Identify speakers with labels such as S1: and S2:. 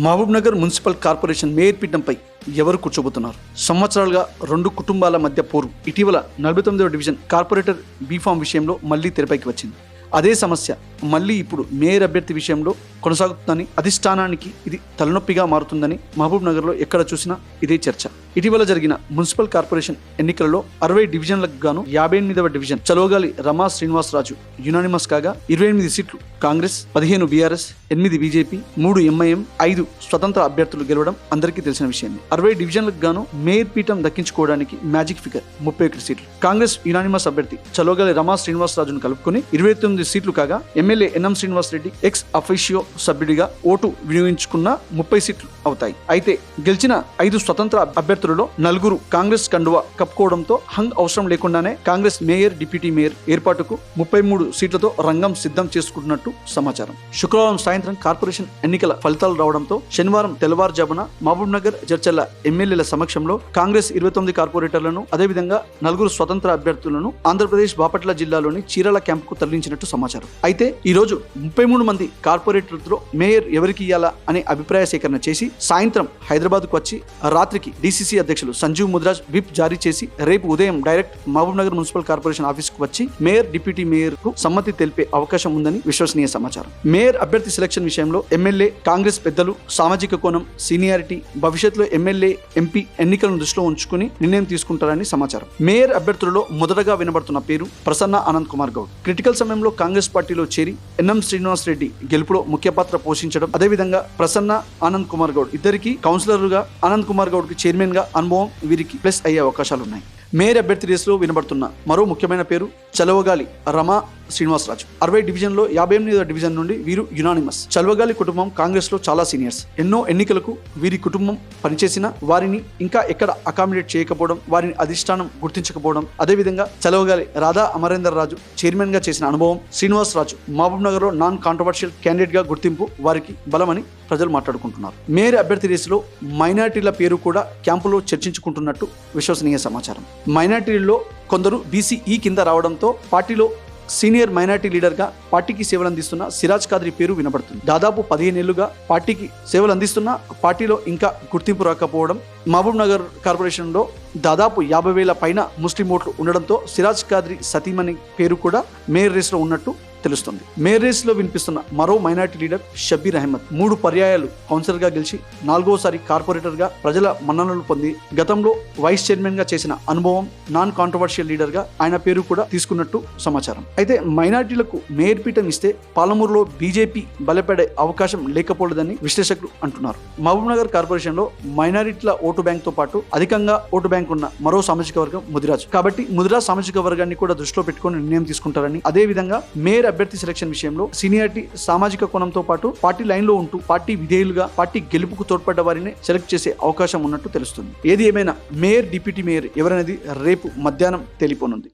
S1: Mahabubnagar municipal corporation mayor పీఠంపై ఎవరు కూర్చోబోతున్నారు? సంవత్సరాలుగా రెండు కుటుంబాల మధ్య పోరు ఇటీవల 49వ డివిజన్ కార్పొరేటర్ బీఫామ్ విషయంలో మళ్లీ తెరపైకి వచ్చింది. అదే సమస్య మళ్లీ ఇప్పుడు మేయర్ అభ్యర్థి విషయంలో కొనసాగుతుందని, అధిష్టానానికి ఇది తలనొప్పిగా మారుతుందని మహబూబ్నగర్లో ఎక్కడ చూసినా ఇదే చర్చ. ఇటీవల జరిగిన మున్సిపల్ కార్పొరేషన్ ఎన్నికలలో 60 డివిజన్లకు గాను 58వ డివిజన్ చలోగాలి రమా శ్రీనివాసరాజు యునానిమస్ కాగా 28 సీట్లు కాంగ్రెస్, 15 బీఆర్ఎస్, 8 బీజేపీ, 3 ఎంఐఎం, 5 స్వతంత్ర అభ్యర్థులు గెలవడం అందరికీ తెలిసిన విషయమే. 60 డివిజన్లకు గాను మేయర్ పీఠం దక్కించుకోవడానికి మ్యాజిక్ ఫిగర్ 31 సీట్లు. కాంగ్రెస్ యునానిమస్ అభ్యర్థి చలోగాలి రమా శ్రీనివాసరాజును కలుపుకొని 29 సీట్లు కాగా, MLA NM Srinivas Reddy ex officio సభ్యుడిగా ఓటు వినియోగించుకున్న 30 సీట్లు అవుతాయి. అయితే గెలిచిన 5 స్వతంత్ర అభ్యర్థులలో 4 కాంగ్రెస్ కండువా కప్పుకోవడంతో హంగ్ అవసరం లేకుండానే కాంగ్రెస్ మేయర్, డిప్యూటీ మేయర్ ఏర్పాటుకు 33 సీట్లతో రంగం సిద్ధం చేసుకుంటున్నట్టు సమాచారం. శుక్రవారం సాయంత్రం కార్పొరేషన్ ఎన్నికల ఫలితాలు రావడంతో శనివారం తెల్లవారుజామున మహబూబ్నగర్, జడ్చర్ల ఎమ్మెల్యేల సమక్షంలో కాంగ్రెస్ 29 కార్పొరేటర్లను, అదేవిధంగా 4 స్వతంత్ర అభ్యర్థులను ఆంధ్రప్రదేశ్ బాపట్ల జిల్లాలోని చీరాల క్యాంపుకు తరలించినట్టు సమాచారం. అయితే ఈ రోజు 33 మంది కార్పొరేటర్లతో మేయర్ ఎవరికి ఇయ్యాలా అనే అభిప్రాయ సేకరణ చేసి సాయంత్రం హైదరాబాద్కు వచ్చి రాత్రికి డీసీసీ అధ్యక్షులు సంజీవ్ ముద్రాజ్ విప్ జారీ చేసి రేపు ఉదయం డైరెక్ట్ మహబూబ్నగర్ మున్సిపల్ కార్పొరేషన్ ఆఫీస్కు వచ్చి మేయర్, డిప్యూటీ మేయర్ కు సమ్మతి తెలిపే అవకాశం ఉందని విశ్వసనీయ సమాచారం. మేయర్ అభ్యర్థి సెలక్షన్ విషయంలో ఎమ్మెల్యే, కాంగ్రెస్ పెద్దలు సామాజిక కోణం, సీనియారిటీ, భవిష్యత్తులో ఎమ్మెల్యే, ఎంపీ ఎన్నికలను దృష్టిలో ఉంచుకుని నిర్ణయం తీసుకుంటారని సమాచారం. మేయర్ అభ్యర్థులలో మొదటగా వినబడుతున్న పేరు ప్రసన్న ఆనంద్ కుమార్ గౌడ్. క్రిటికల్ సమయంలో కాంగ్రెస్ పార్టీలో చేరి ఎన్ఎం శ్రీనివాస్ రెడ్డి గెలుపులో ముఖ్య పాత్ర పోషించడం, అదేవిధంగా ప్రసన్న ఆనంద్ కుమార్ గౌడ్ ఇద్దరికి కౌన్సిలర్లుగా, ఆనంద్ కుమార్ గౌడ్ కి చైర్మన్ గా అనుభవం వీరికి ప్లస్ అయ్యే అవకాశాలున్నాయి. మేయర్ అభ్యర్థి రేసులో వినబడుతున్న మరో ముఖ్యమైన పేరు చలవగాలి రమా శ్రీనివాసరాజు. 60 డివిజన్లో 58వ డివిజన్ నుండి వీరు యునానిమస్. చలవగాలి కుటుంబం కాంగ్రెస్ లో చాలా సీనియర్స్. ఎన్నో ఎన్నికలకు వీరి కుటుంబం పనిచేసిన వారిని ఇంకా ఎక్కడ అకామిడేట్ చేయకపోవడం, వారిని అధిష్టానం గుర్తించకపోవడం, అదేవిధంగా చలవగాలి రాధా అమరేందర్ రాజు చైర్మన్ గా చేసిన అనుభవం, శ్రీనివాస్ రాజు మహబూబ్నగర్ లో నాన్ కాంట్రవర్షియల్ క్యాండిడేట్ గా గుర్తింపు వారికి బలమని ప్రజలు మాట్లాడుకుంటున్నారు. మేయర్ అభ్యర్థి రేసులో మైనార్టీల పేరు కూడా క్యాంపులో చర్చించుకుంటున్నట్టు విశ్వసనీయ సమాచారం. మైనార్టీల్లో కొందరు బీసీఈ కింద రావడంతో పార్టీలో సీనియర్ మైనార్టీ లీడర్ గా పార్టీకి సేవలు అందిస్తున్న సిరాజ్ ఖాద్రీ పేరు వినబడుతుంది. దాదాపు 15 ఏళ్లుగా పార్టీకి సేవలు అందిస్తున్న పార్టీలో ఇంకా గుర్తింపు రాకపోవడం, మహబూబ్నగర్ కార్పొరేషన్ లో దాదాపు 50,000 పైన ముస్లిం ఓట్లు ఉండడంతో సిరాజ్ ఖాద్రీ సతీమణి పేరు కూడా మేయర్ రేస్ లో ఉన్నట్టు తెలుస్తుంది. మేయర్ రేస్ లో వినిపిస్తున్న మరో మైనార్టీ లీడర్ షబ్బీర్ అహ్మద్ 3 పర్యాయాలు కౌన్సిలర్ గా గెలిచి 4వసారి కార్పొరేటర్ గా ప్రజల మన్ననలు పొంది గతంలో వైస్ చైర్మన్ గా చేసిన అనుభవం, నాన్ కాంట్రవర్షియల్ లీడర్ గా ఆయన పేరు కూడా తీసుకున్నట్టు సమాచారం. అయితే మైనార్టీలకు మేయర్ పీఠం ఇస్తే పాలమూరులో బీజేపీ బలపడే అవకాశం లేకపోలేదని విశ్లేషకులు అంటున్నారు. మహబూబ్నగర్ కార్పొరేషన్ లో మైనారిటీల ఓటు బ్యాంక్ తో పాటు అధికంగా ఓటు బ్యాంక్ ఉన్న మరో సామాజిక వర్గం ముదిరాజ్. కాబట్టి ముదిరాజ్ సామాజిక వర్గాన్ని కూడా దృష్టిలో పెట్టుకుని నిర్ణయం తీసుకుంటారని, అదేవిధంగా మేయర్ అభ్యర్థి సెలక్షన్ విషయంలో సీనియారిటీ, సామాజిక కోణంతో పాటు పార్టీ లైన్ లో ఉంటూ పార్టీ విధేయులుగా పార్టీ గెలుపుకు తోడ్పడ్డ వారిని సెలెక్ట్ చేసే అవకాశం ఉన్నట్టు తెలుస్తుంది. ఏది ఏమైనా మేయర్, డిప్యూటీ మేయర్ ఎవరనేది రేపు మధ్యాహ్నం తేలిపోనుంది.